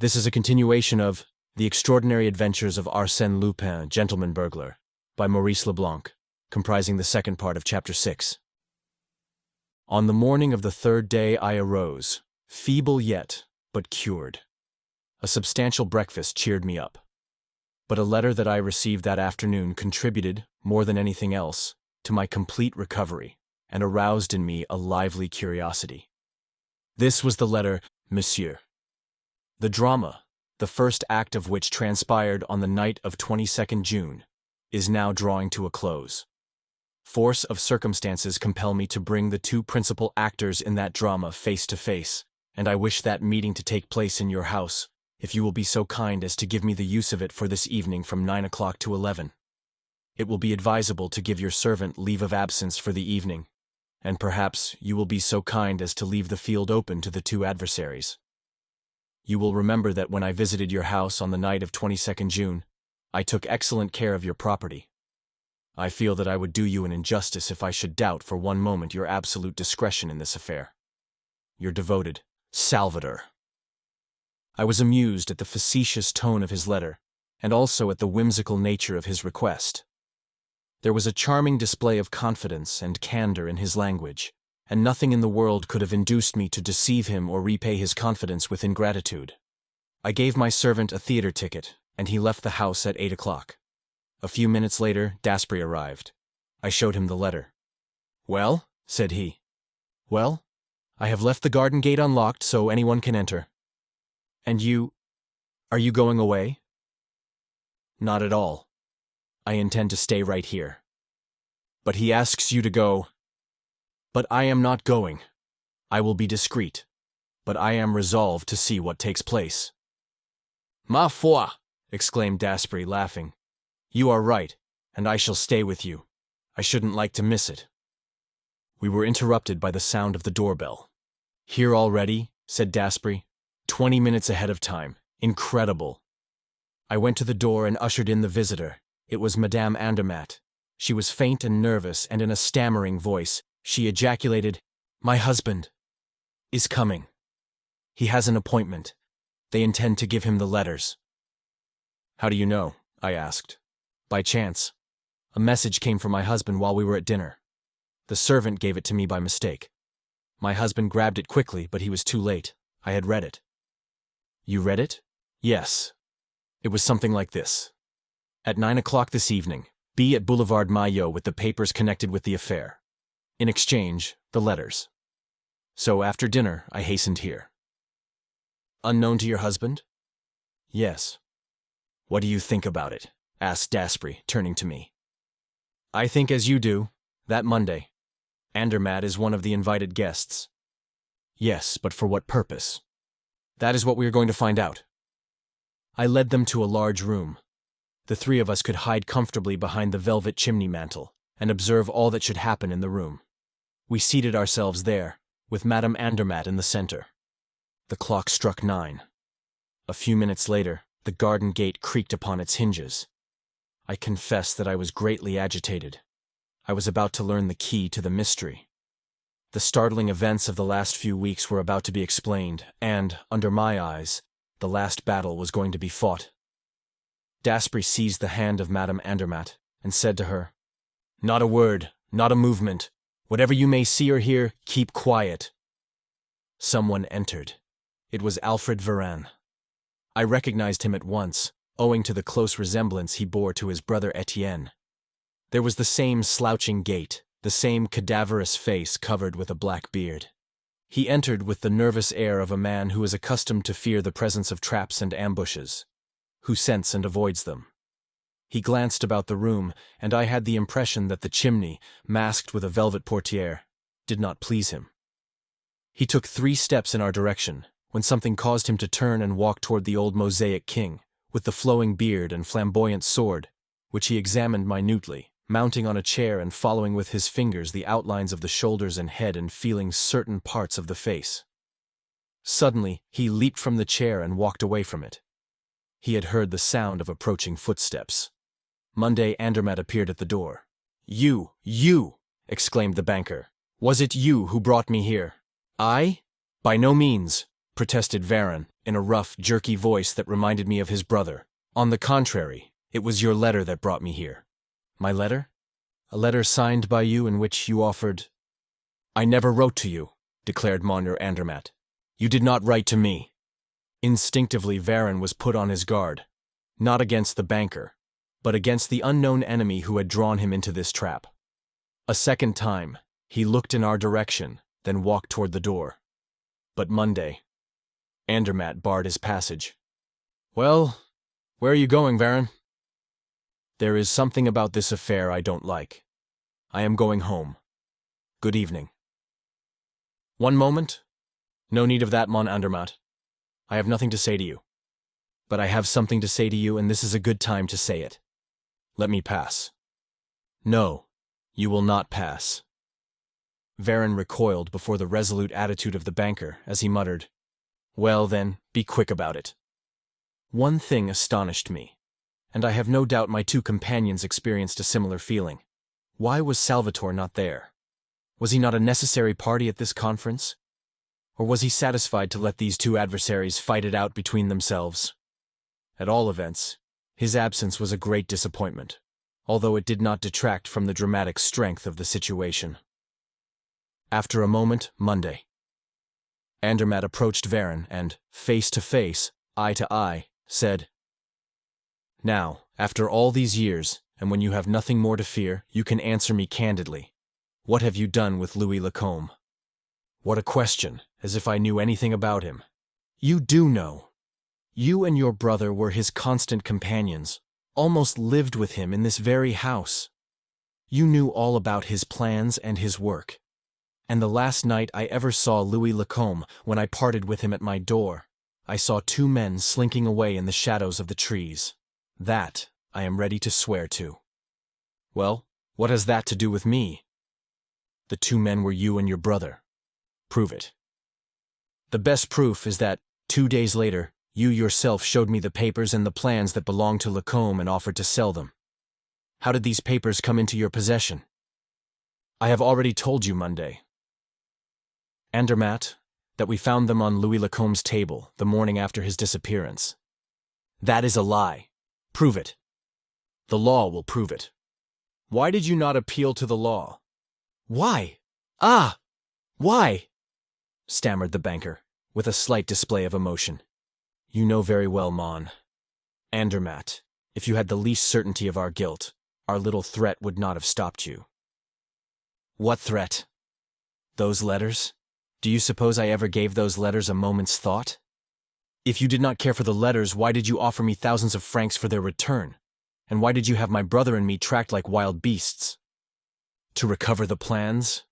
This is a continuation of The Extraordinary Adventures of Arsène Lupin, Gentleman-Burglar, by Maurice Leblanc, comprising the second part of Chapter 6. On the morning of the third day I arose, feeble yet, but cured. A substantial breakfast cheered me up. But a letter that I received that afternoon contributed, more than anything else, to my complete recovery, and aroused in me a lively curiosity. This was the letter, Monsieur. The drama, the first act of which transpired on the night of 22nd June, is now drawing to a close. Force of circumstances compel me to bring the two principal actors in that drama face to face, and I wish that meeting to take place in your house, if you will be so kind as to give me the use of it for this evening from 9 o'clock to 11. It will be advisable to give your servant leave of absence for the evening, and perhaps you will be so kind as to leave the field open to the two adversaries. You will remember that when I visited your house on the night of 22nd June, I took excellent care of your property. I feel that I would do you an injustice if I should doubt for one moment your absolute discretion in this affair. Your devoted Salvador. I was amused at the facetious tone of his letter, and also at the whimsical nature of his request. There was a charming display of confidence and candor in his language, and nothing in the world could have induced me to deceive him or repay his confidence with ingratitude. I gave my servant a theater ticket, and he left the house at 8 o'clock. A few minutes later, Daspry arrived. I showed him the letter. "Well," said he. "Well, I have left the garden gate unlocked so anyone can enter." "And are you going away?" "Not at all. I intend to stay right here." "But he asks you to go." "But I am not going. I will be discreet, but I am resolved to see what takes place." "Ma foi!" exclaimed Daspry, laughing. "You are right, and I shall stay with you. I shouldn't like to miss it." We were interrupted by the sound of the doorbell. "Here already?" said Daspry. 20 minutes ahead of time. Incredible. I went to the door and ushered in the visitor. It was Madame Andermatt. She was faint and nervous, and in a stammering voice, she ejaculated, "My husband is coming. He has an appointment. They intend to give him the letters." "How do you know?" I asked. "By chance. A message came from my husband while we were at dinner. The servant gave it to me by mistake. My husband grabbed it quickly, but he was too late. I had read it." "You read it?" "Yes. It was something like this. At 9 o'clock this evening, be at Boulevard Maillot with the papers connected with the affair. In exchange, the letters." So after dinner, I hastened here. "Unknown to your husband?" "Yes." "What do you think about it?" asked Daspry, turning to me. "I think as you do, that Monday. Andermatt is one of the invited guests." "Yes, but for what purpose?" "That is what we are going to find out." I led them to a large room. The three of us could hide comfortably behind the velvet chimney mantel and observe all that should happen in the room. We seated ourselves there, with Madame Andermatt in the center. The clock struck 9. A few minutes later, the garden gate creaked upon its hinges. I confess that I was greatly agitated. I was about to learn the key to the mystery. The startling events of the last few weeks were about to be explained, and, under my eyes, the last battle was going to be fought. Daspry seized the hand of Madame Andermatt and said to her, "Not a word, not a movement. Whatever you may see or hear, keep quiet." Someone entered. It was Alfred Varane. I recognized him at once, owing to the close resemblance he bore to his brother Etienne. There was the same slouching gait, the same cadaverous face covered with a black beard. He entered with the nervous air of a man who is accustomed to fear the presence of traps and ambushes, who scents and avoids them. He glanced about the room, and I had the impression that the chimney, masked with a velvet portière, did not please him. He took 3 steps in our direction, when something caused him to turn and walk toward the old mosaic king, with the flowing beard and flamboyant sword, which he examined minutely, mounting on a chair and following with his fingers the outlines of the shoulders and head and feeling certain parts of the face. Suddenly, he leaped from the chair and walked away from it. He had heard the sound of approaching footsteps. Monday Andermatt appeared at the door. You!" exclaimed the banker. "Was it you who brought me here?" "I? By no means," protested Varane, in a rough, jerky voice that reminded me of his brother. On the contrary, it was your letter that brought me here. My letter? A letter signed by you in which you offered— I never wrote to you, declared Monsieur Andermatt. You did not write to me. Instinctively, Varron was put on his guard, not against the banker, but against the unknown enemy who had drawn him into this trap. A second time, he looked in our direction, then walked toward the door. But Andermatt barred his passage. Well, where are you going, Varron? There is something about this affair I don't like. I am going home. Good evening. One moment. No need of that, Mon Andermatt. I have nothing to say to you. But I have something to say to you, and this is a good time to say it. Let me pass. No, you will not pass. Varron recoiled before the resolute attitude of the banker as he muttered, Well then, be quick about it. One thing astonished me, and I have no doubt my two companions experienced a similar feeling. Why was Salvatore not there? Was he not a necessary party at this conference? Or was he satisfied to let these two adversaries fight it out between themselves? At all events, his absence was a great disappointment, although it did not detract from the dramatic strength of the situation. After a moment, Andermatt approached Varron and, face to face, eye to eye, said, Now, after all these years, and when you have nothing more to fear, you can answer me candidly. What have you done with Louis Lacombe? What a question, as if I knew anything about him. You do know. You and your brother were his constant companions, almost lived with him in this very house. You knew all about his plans and his work. And the last night I ever saw Louis Lacombe, when I parted with him at my door, I saw two men slinking away in the shadows of the trees. That I am ready to swear to. Well, what has that to do with me? The two men were you and your brother. Prove it. The best proof is that, 2 days later, you yourself showed me the papers and the plans that belonged to Lacombe and offered to sell them. How did these papers come into your possession? I have already told you, Andermatt, that we found them on Louis Lacombe's table the morning after his disappearance. That is a lie. Prove it. The law will prove it. Why did you not appeal to the law? Why? Why? Stammered the banker, with a slight display of emotion. You know very well, Andermatt, if you had the least certainty of our guilt, our little threat would not have stopped you. What threat? Those letters? Do you suppose I ever gave those letters a moment's thought? If you did not care for the letters, why did you offer me thousands of francs for their return? And why did you have my brother and me tracked like wild beasts? To recover the plans?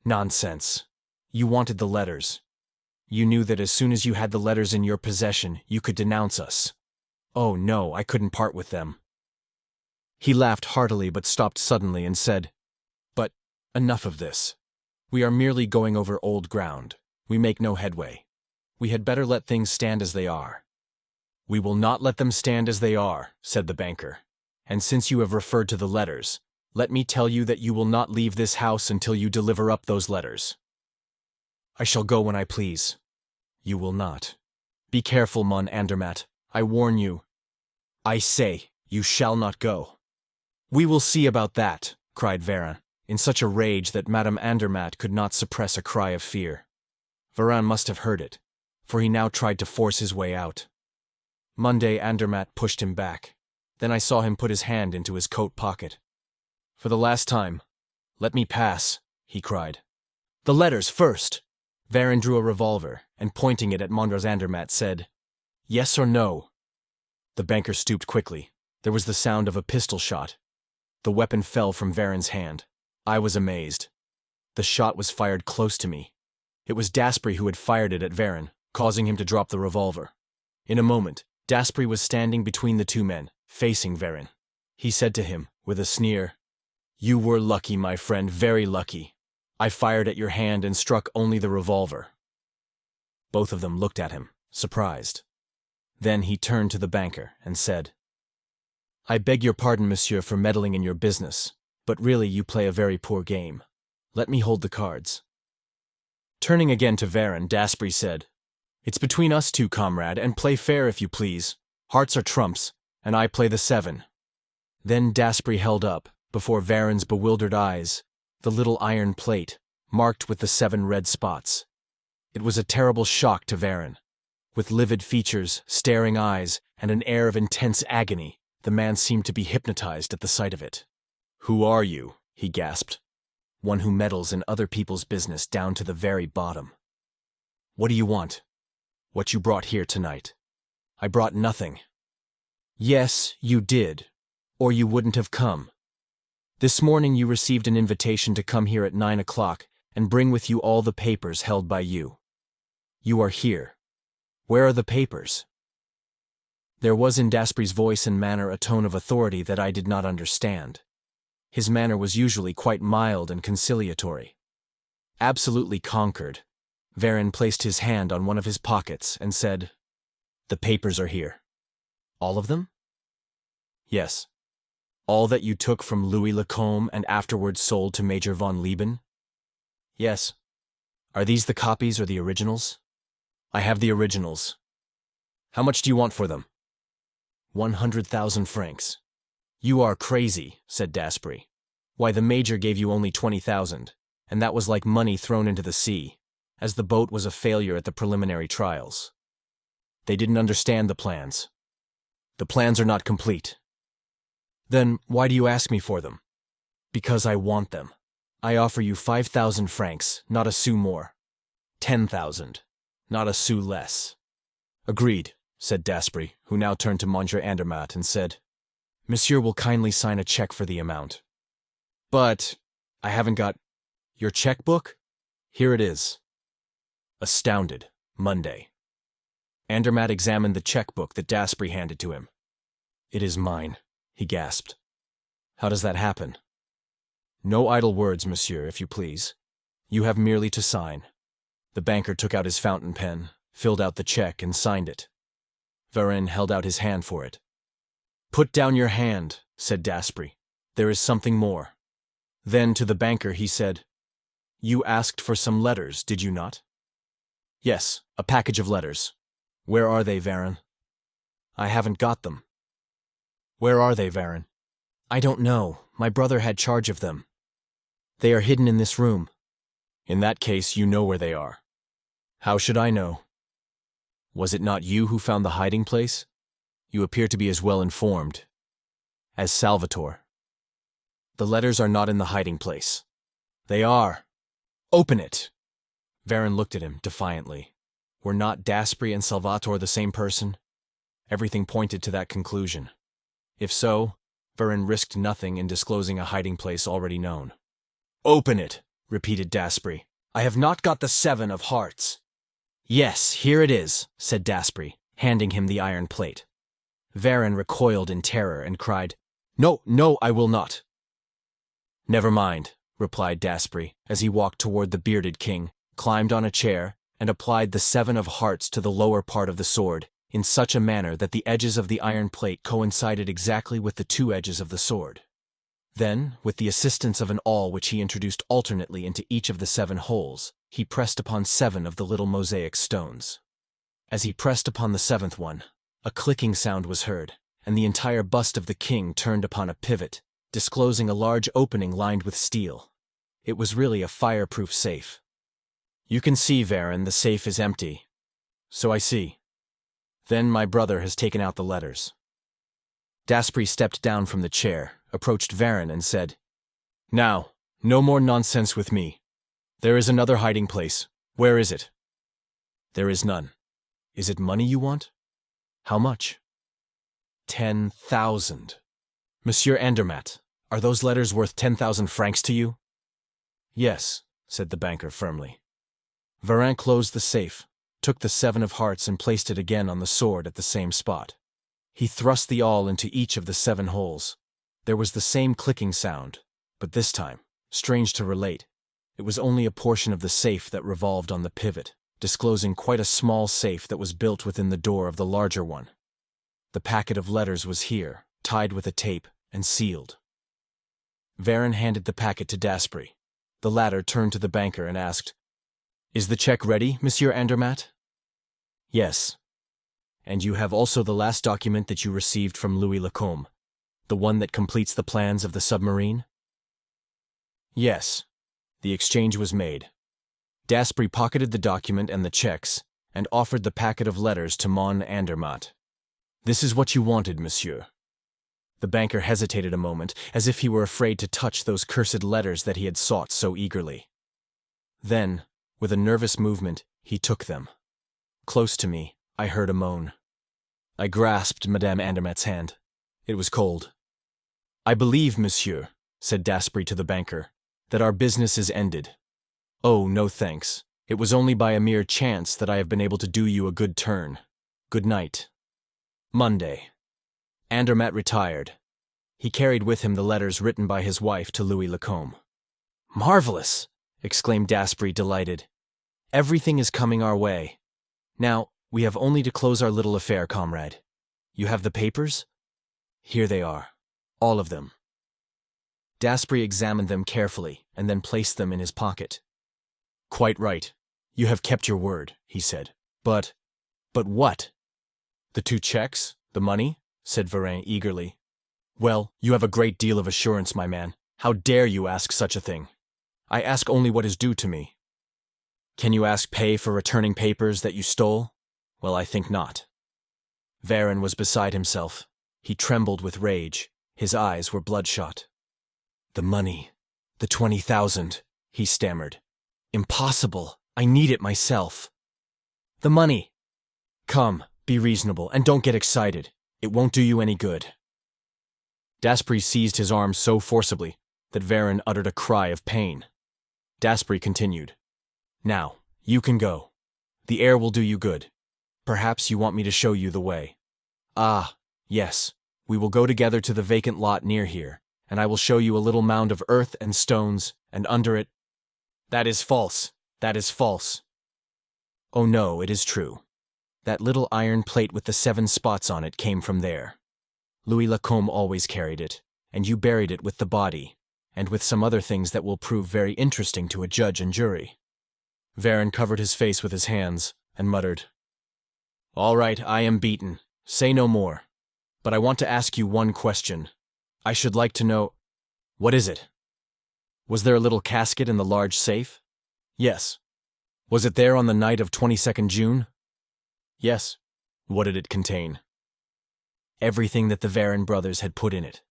Nonsense. You wanted the letters. You knew that as soon as you had the letters in your possession, you could denounce us. Oh no, I couldn't part with them. He laughed heartily but stopped suddenly and said, But enough of this. We are merely going over old ground. We make no headway. We had better let things stand as they are. We will not let them stand as they are, said the banker. And since you have referred to the letters, let me tell you that you will not leave this house until you deliver up those letters. I shall go when I please. You will not. Be careful, Andermatt. I warn you. I say, you shall not go. We will see about that, cried Varron, in such a rage that Madame Andermatt could not suppress a cry of fear. Varron must have heard it, for he now tried to force his way out. Andermatt pushed him back. Then I saw him put his hand into his coat pocket. For the last time, let me pass, he cried. The letters first! Varron drew a revolver, and pointing it at Monsieur Andermatt said, Yes or no? The banker stooped quickly. There was the sound of a pistol shot. The weapon fell from Varron's hand. I was amazed. The shot was fired close to me. It was Daspry who had fired it at Varron, causing him to drop the revolver. In a moment, Daspry was standing between the two men, facing Varron. He said to him, with a sneer, You were lucky, my friend, very lucky. I fired at your hand and struck only the revolver. Both of them looked at him, surprised. Then he turned to the banker and said, I beg your pardon, monsieur, for meddling in your business, but really you play a very poor game. Let me hold the cards. Turning again to Varron, Daspry said, It's between us two, comrade, and play fair if you please. Hearts are trumps, and I play the 7. Then Daspry held up, before Varen's bewildered eyes, the little iron plate, marked with the 7 red spots. It was a terrible shock to Varen. With livid features, staring eyes, and an air of intense agony, the man seemed to be hypnotized at the sight of it. "Who are you?" he gasped. "One who meddles in other people's business down to the very bottom." "What do you want?" "What you brought here tonight." "I brought nothing." "Yes, you did, or you wouldn't have come. This morning you received an invitation to come here at 9 o'clock and bring with you all the papers held by you. You are here. Where are the papers?" There was in Daspry's voice and manner a tone of authority that I did not understand. His manner was usually quite mild and conciliatory. Absolutely conquered, Varen placed his hand on one of his pockets and said, "The papers are here." "All of them?" "Yes. All that you took from Louis Lacombe and afterwards sold to Major von Lieben?" "Yes." "Are these the copies or the originals?" "I have the originals." "How much do you want for them?" 100,000 francs. "You are crazy," said Daspry. "Why, the Major gave you only 20,000, and that was like money thrown into the sea, as the boat was a failure at the preliminary trials. They didn't understand the plans. The plans are not complete." "Then why do you ask me for them?" "Because I want them. I offer you 5,000 francs, not a sou more. 10,000, not a sou less." "Agreed," said Daspry, who now turned to Monsieur Andermatt and said, "Monsieur will kindly sign a check for the amount." "But I haven't got your checkbook?" "Here it is." Astounded, Monday. Andermatt examined the checkbook that Daspry handed to him. "It is mine," he gasped. "How does that happen?" "No idle words, monsieur, if you please. You have merely to sign." The banker took out his fountain pen, filled out the check, and signed it. Varen held out his hand for it. "Put down your hand," said Daspry. "There is something more." Then to the banker he said, "You asked for some letters, did you not?" "Yes, a package of letters." "Where are they, Varen?" "I haven't got them." "Where are they, Varen?" "I don't know. My brother had charge of them. They are hidden in this room." "In that case, you know where they are." "How should I know?" "Was it not you who found the hiding place? You appear to be as well informed as Salvatore." "The letters are not in the hiding place." "They are. Open it." Varen looked at him defiantly. Were not Daspry and Salvatore the same person? Everything pointed to that conclusion. If so, Varen risked nothing in disclosing a hiding place already known. "Open it," repeated Daspry. "I have not got the 7 of hearts." "Yes, here it is," said Daspry, handing him the iron plate. Varen recoiled in terror and cried, "No, no, I will not." "Never mind," replied Daspry, as he walked toward the bearded king, climbed on a chair, and applied the 7 of hearts to the lower part of the sword, in such a manner that the edges of the iron plate coincided exactly with the 2 edges of the sword. Then, with the assistance of an awl which he introduced alternately into each of the 7 holes, he pressed upon 7 of the little mosaic stones. As he pressed upon the 7th one, a clicking sound was heard, and the entire bust of the king turned upon a pivot, disclosing a large opening lined with steel. It was really a fireproof safe. "You can see, Varen, the safe is empty." "So I see." "Then my brother has taken out the letters." Daspry stepped down from the chair, approached Varen, and said, "Now, no more nonsense with me. There is another hiding place. Where is it?" "There is none." "Is it money you want?" "How much?" 10,000. "Monsieur Andermatt, are those letters worth 10,000 francs to you?" "Yes," said the banker firmly. Varen closed the safe, took the 7 of hearts and placed it again on the sword at the same spot. He thrust the awl into each of the 7 holes. There was the same clicking sound, but this time, strange to relate, it was only a portion of the safe that revolved on the pivot, disclosing quite a small safe that was built within the door of the larger one. The packet of letters was here, tied with a tape, and sealed. Varen handed the packet to Daspry. The latter turned to the banker and asked, "Is the check ready, Monsieur Andermatt?" Yes. And you have also the last document that you received from Louis Lacombe, the one that completes the plans of the submarine? Yes. The exchange was made. Daspry pocketed the document and the checks, and offered the packet of letters to Mon Andermatt. This is what you wanted, monsieur. The banker hesitated a moment, as if he were afraid to touch those cursed letters that he had sought so eagerly. Then, with a nervous movement, he took them. Close to me, I heard a moan. I grasped Madame Andermatt's hand. It was cold. I believe, monsieur, said Daspry to the banker, that our business is ended. Oh, no thanks. It was only by a mere chance that I have been able to do you a good turn. Good night. Monday. Andermatt retired. He carried with him the letters written by his wife to Louis Lacombe. Marvelous! Exclaimed Daspry, delighted. Everything is coming our way. Now, we have only to close our little affair, comrade. You have the papers? Here they are. All of them. Daspry examined them carefully and then placed them in his pocket. Quite right. You have kept your word, he said. But what? The 2 checks? The money? Said Varin eagerly. Well, you have a great deal of assurance, my man. How dare you ask such a thing? I ask only what is due to me. Can you ask pay for returning papers that you stole? Well, I think not. Varin was beside himself. He trembled with rage. His eyes were bloodshot. The money. The 20,000, he stammered. Impossible. I need it myself. The money. Come, be reasonable, and don't get excited. It won't do you any good. Daspry seized his arm so forcibly that Varin uttered a cry of pain. Daspry continued. Now, you can go. The air will do you good. Perhaps you want me to show you the way. Ah, yes. We will go together to the vacant lot near here, and I will show you a little mound of earth and stones, and under it— That is false. That is false. Oh no, it is true. That little iron plate with the 7 spots on it came from there. Louis Lacombe always carried it, and you buried it with the body, and with some other things that will prove very interesting to a judge and jury. Varin covered his face with his hands and muttered, All right, I am beaten. Say no more. But I want to ask you one question. I should like to know— What is it? Was there a little casket in the large safe? Yes. Was it there on the night of 22nd June? Yes. What did it contain? Everything that the Varin brothers had put in it.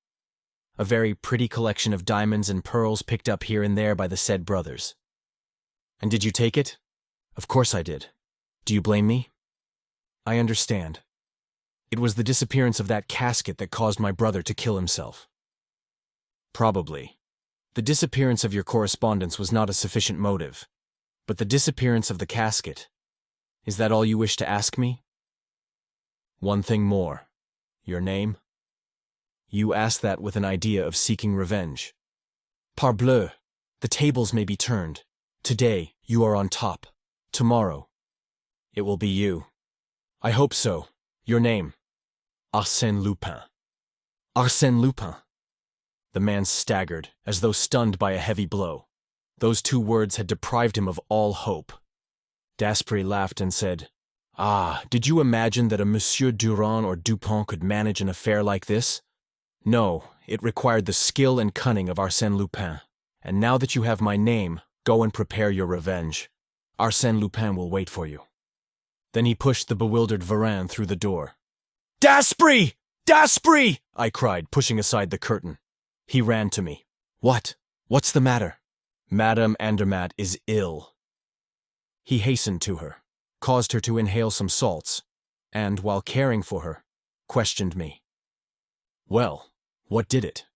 A very pretty collection of diamonds and pearls picked up here and there by the said brothers. And did you take it? Of course I did. Do you blame me? I understand. It was the disappearance of that casket that caused my brother to kill himself. Probably. The disappearance of your correspondence was not a sufficient motive. But the disappearance of the casket— Is that all you wish to ask me? One thing more. Your name? You asked that with an idea of seeking revenge. Parbleu! The tables may be turned. Today, you are on top. Tomorrow, it will be you. I hope so. Your name? Arsène Lupin. Arsène Lupin. The man staggered, as though stunned by a heavy blow. Those 2 words had deprived him of all hope. Daspry laughed and said, Ah, did you imagine that a Monsieur Durand or Dupont could manage an affair like this? No, it required the skill and cunning of Arsène Lupin. And now that you have my name, go and prepare your revenge. Arsène Lupin will wait for you. Then he pushed the bewildered Varin through the door. Daspry! Daspry! I cried, pushing aside the curtain. He ran to me. What? What's the matter? Madame Andermatt is ill. He hastened to her, caused her to inhale some salts, and, while caring for her, questioned me. Well, what did it?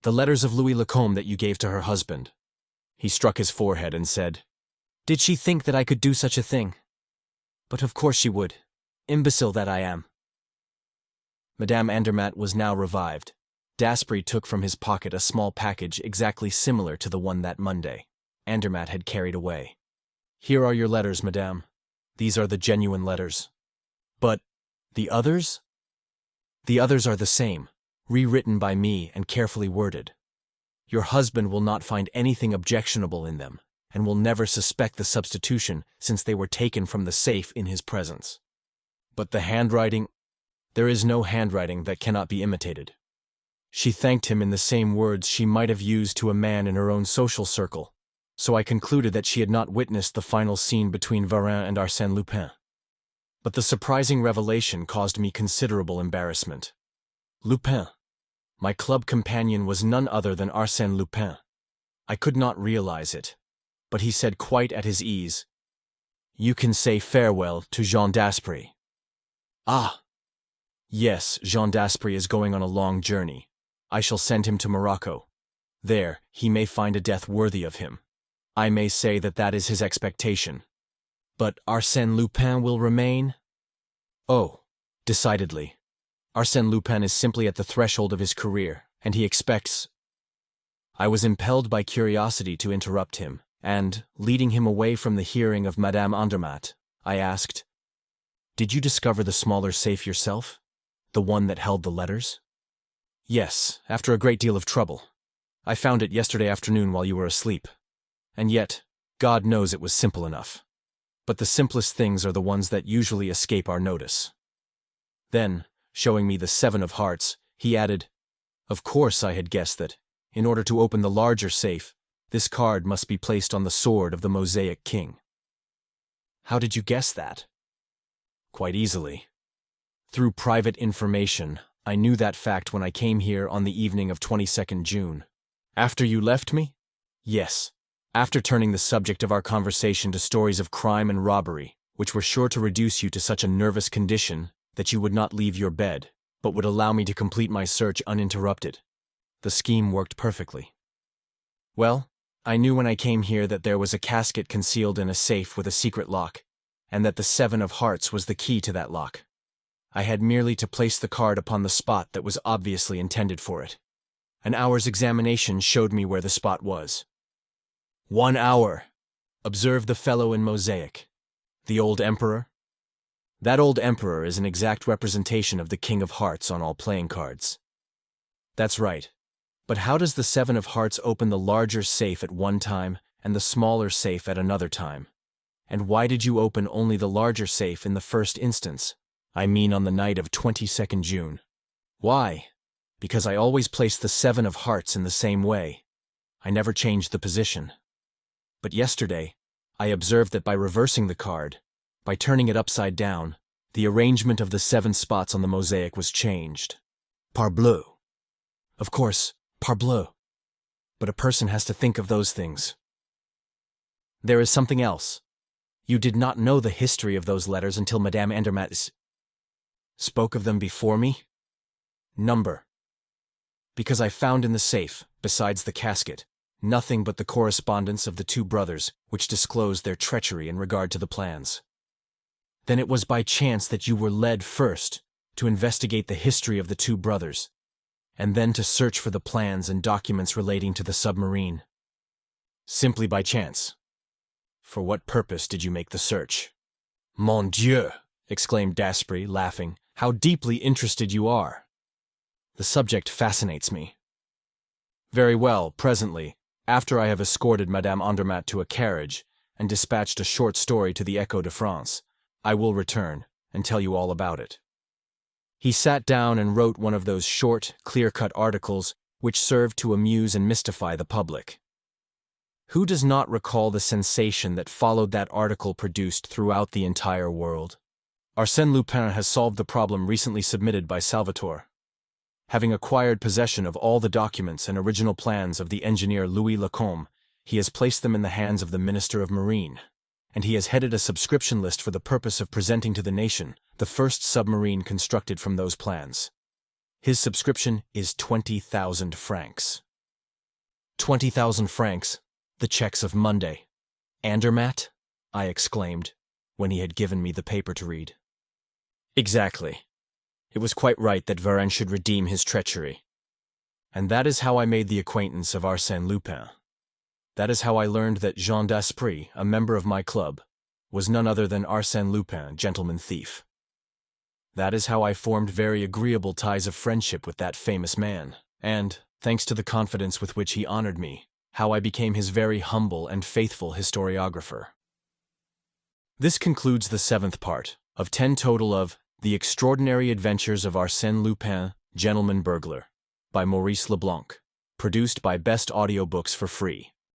The letters of Louis Lacombe that you gave to her husband. He struck his forehead and said, Did she think that I could do such a thing? But of course she would. Imbecile that I am. Madame Andermatt was now revived. Daspry took from his pocket a small package exactly similar to the one that Monday Andermatt had carried away. Here are your letters, madame. These are the genuine letters. But the others? The others are the same, rewritten by me and carefully worded. Your husband will not find anything objectionable in them, and will never suspect the substitution since they were taken from the safe in his presence. But the handwriting? There is no handwriting that cannot be imitated. She thanked him in the same words she might have used to a man in her own social circle, so I concluded that she had not witnessed the final scene between Varin and Arsène Lupin. But the surprising revelation caused me considerable embarrassment. Lupin. My club companion was none other than Arsène Lupin. I could not realize it, but he said quite at his ease, "You can say farewell to Jean d'Aspry." Ah! Yes, Jean d'Aspry is going on a long journey. I shall send him to Morocco. There, he may find a death worthy of him. I may say that that is his expectation. But Arsène Lupin will remain? Oh, decidedly. Arsène Lupin is simply at the threshold of his career, and he expects... I was impelled by curiosity to interrupt him, and, leading him away from the hearing of Madame Andermatt, I asked, "Did you discover the smaller safe yourself? The one that held the letters?" "Yes, after a great deal of trouble. I found it yesterday afternoon while you were asleep. And yet, God knows it was simple enough. But the simplest things are the ones that usually escape our notice." Then, showing me the 7 of hearts, he added, "Of course I had guessed that, in order to open the larger safe, this card must be placed on the sword of the Mosaic King." "How did you guess that?" "Quite easily. Through private information, I knew that fact when I came here on the evening of 22nd June. After you left me? Yes. After turning the subject of our conversation to stories of crime and robbery, which were sure to reduce you to such a nervous condition that you would not leave your bed, but would allow me to complete my search uninterrupted. The scheme worked perfectly. Well, I knew when I came here that there was a casket concealed in a safe with a secret lock, and that the 7 of hearts was the key to that lock. I had merely to place the card upon the spot that was obviously intended for it. An hour's examination showed me where the spot was. 1 hour! Observe the fellow in mosaic. The old emperor? That old emperor is an exact representation of the King of Hearts on all playing cards. That's right. But how does the 7 of hearts open the larger safe at one time and the smaller safe at another time? And why did you open only the larger safe in the first instance? I mean on the night of 22nd June. Why? Because I always place the 7 of hearts in the same way. I never changed the position. But yesterday, I observed that by reversing the card, by turning it upside down, the arrangement of the 7 spots on the mosaic was changed. Parbleu! Of course, parbleu. But a person has to think of those things. There is something else. You did not know the history of those letters until Madame Andermatt spoke of them before me? Number. Because I found in the safe, besides the casket, nothing but the correspondence of the 2 brothers, which disclosed their treachery in regard to the plans. Then it was by chance that you were led first to investigate the history of the 2 brothers, and then to search for the plans and documents relating to the submarine. Simply by chance. For what purpose did you make the search? Mon Dieu! Exclaimed d'Aspry, laughing. How deeply interested you are! The subject fascinates me. Very well, presently, after I have escorted Madame Andermatt to a carriage and dispatched a short story to the Echo de France, I will return and tell you all about it. He sat down and wrote one of those short, clear-cut articles which served to amuse and mystify the public. Who does not recall the sensation that followed that article produced throughout the entire world? Arsène Lupin has solved the problem recently submitted by Salvatore. Having acquired possession of all the documents and original plans of the engineer Louis Lacombe, he has placed them in the hands of the Minister of Marine, and he has headed a subscription list for the purpose of presenting to the nation the first submarine constructed from those plans. His subscription is 20,000 francs. 20,000 francs, the checks of Monday. Andermatt? I exclaimed, when he had given me the paper to read. Exactly. It was quite right that Varin should redeem his treachery. And that is how I made the acquaintance of Arsène Lupin. That is how I learned that Jean d'Aspry, a member of my club, was none other than Arsène Lupin, gentleman thief. That is how I formed very agreeable ties of friendship with that famous man, and, thanks to the confidence with which he honored me, how I became his very humble and faithful historiographer. This concludes the 7th part of 10 total of The Extraordinary Adventures of Arsène Lupin, Gentleman-Burglar by Maurice Leblanc, produced by Best Audiobooks for free.